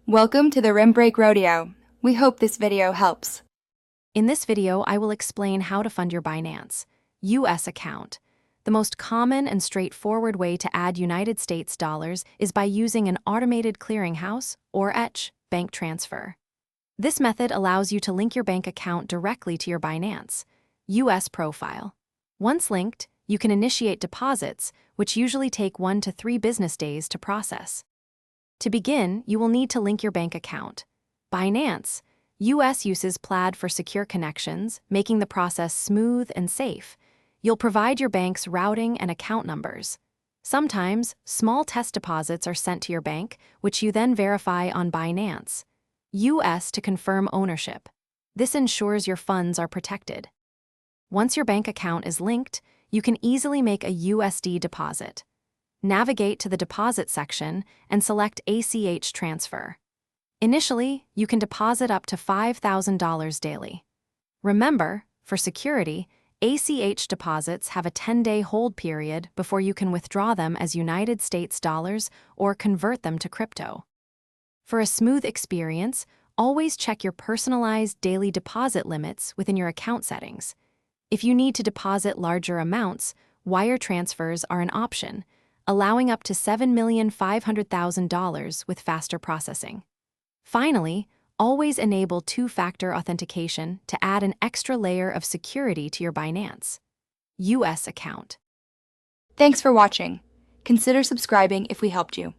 Welcome to the Rim Break Rodeo. We hope this video helps. In this video, I will explain how to fund your Binance US account. The most common and straightforward way to add United States dollars is by using an automated clearinghouse, or ECH, bank transfer. This method allows you to link your bank account directly to your Binance US profile. Once linked, you can initiate deposits, which usually take 1 to 3 business days to process. To begin, you will need to link your bank account. Binance US uses Plaid for secure connections, making the process smooth and safe. You'll provide your bank's routing and account numbers. Sometimes, small test deposits are sent to your bank, which you then verify on Binance US to confirm ownership. This ensures your funds are protected. Once your bank account is linked, you can easily make a USD deposit. Navigate to the deposit section and select ACH transfer. Initially, you can deposit up to $5,000 daily. Remember, for security, ACH deposits have a 10-day hold period before you can withdraw them as United States dollars or convert them to crypto. For a smooth experience, always check your personalized daily deposit limits within your account settings. If you need to deposit larger amounts, wire transfers are an option, allowing up to $7,500,000 with faster processing. Finally, always enable two-factor authentication to add an extra layer of security to your Binance US account. Thanks for watching. Consider subscribing if we helped you.